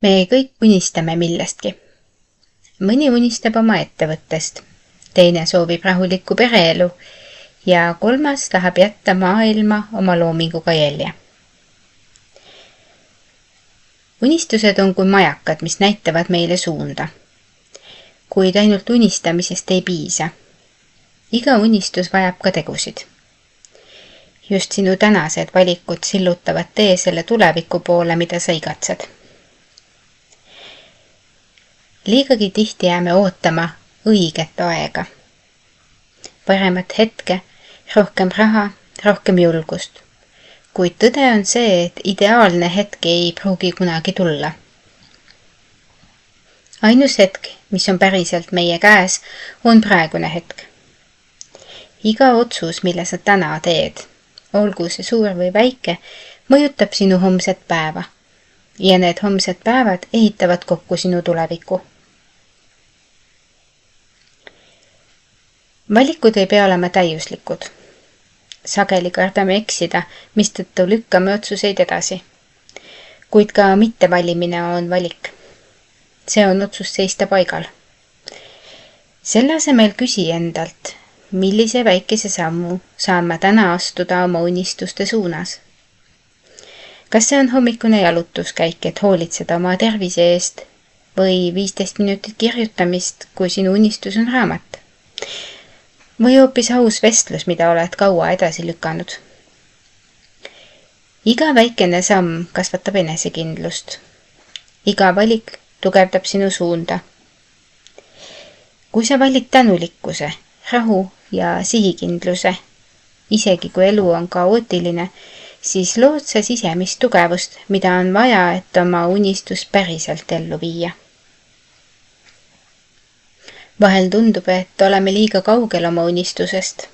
Me kõik unistame millestki. Mõni unistab oma ettevõttest, teine soovib rahulikku pereelu ja kolmas tahab jätta maailma oma loominguga jälje. Unistused on kui majakad, mis näitavad meile suunda. Kuid ainult unistamisest ei piisa. Iga unistus vajab ka tegusid. Just sinu tänased valikud sillutavad tee selle tuleviku poole, mida sa igatsed. Liigagi tihti jääme ootama õiget aega. Paremat hetke, rohkem raha, rohkem julgust. Kuid tõde on see, et ideaalne hetk ei pruugi kunagi tulla. Ainus hetk, mis on päriselt meie käes, on praegune hetk. Iga otsus, mille sa täna teed, olgu see suur või väike, mõjutab sinu homset päeva. Ja need homsed päevad ehitavad kokku sinu tuleviku. Valikud ei pea olema täiuslikud. Sageli kardame eksida, mistõttu lükkame otsuseid edasi. Kuid ka mittevalimine on valik. See on otsus seista paigal. Selle asemel küsi endalt, millise väikese sammu saan ma täna astuda oma unistuste suunas. Kas see on hommikune jalutuskäik, et hoolitseda oma tervise eest või 15 minutit kirjutamist, kui sinu unistus on raamat? Või hoopis aus vestlus, mida oled kaua edasi lükanud. Iga väikene samm kasvatab enesekindlust. Iga valik tugevdab sinu suunda. Kui sa valid tänulikkuse, rahu ja sihikindluse, isegi kui elu on kaootiline, siis lood sa sisemist tugevust, mida on vaja, et oma unistus päriselt ellu viia. Vahel tundub, et oleme liiga kaugel oma unistusest.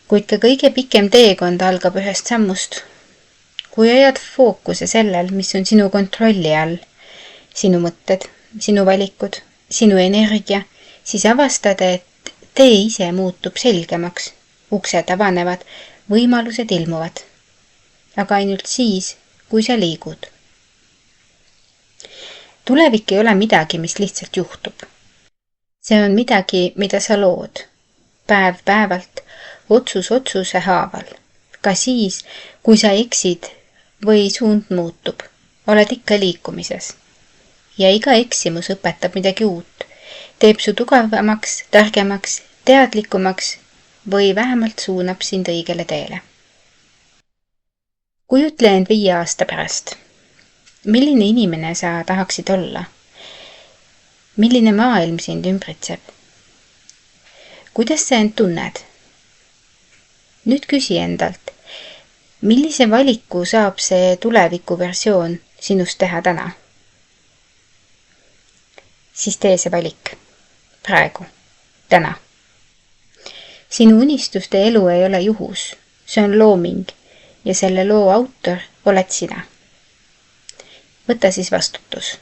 Kuid ka kõige pikem teekond algab ühest sammust. Kui ajad fookuse sellel, mis on sinu kontrolli all, sinu mõtted, sinu valikud, sinu energia, siis avastad, et tee ise muutub selgemaks, uksed avanevad, võimalused ilmuvad. Aga ainult siis, kui sa liigud. Tulevik ei ole midagi, mis lihtsalt juhtub. See on midagi, mida sa lood, päev päevalt, otsus otsuse haaval. Ka siis, kui sa eksid või suund muutub, oled ikka liikumises. Ja iga eksimus õpetab midagi uut, teeb su tugevamaks, targemaks, teadlikumaks või vähemalt suunab sind õigele teele. Kujutle end 5 aasta pärast. Milline inimene sa tahaksid olla? Milline maailm sind ümbritseb? Kuidas sa end tunned? Nüüd küsi endalt, millise valiku saab see tuleviku versioon sinust teha täna? Siis tee see valik. Praegu. Täna. Sinu unistuste elu ei ole juhus. See on looming ja selle loo autor oled sina. Võta siis vastutus.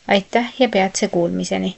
Aitäh ja peatse kuulmiseni!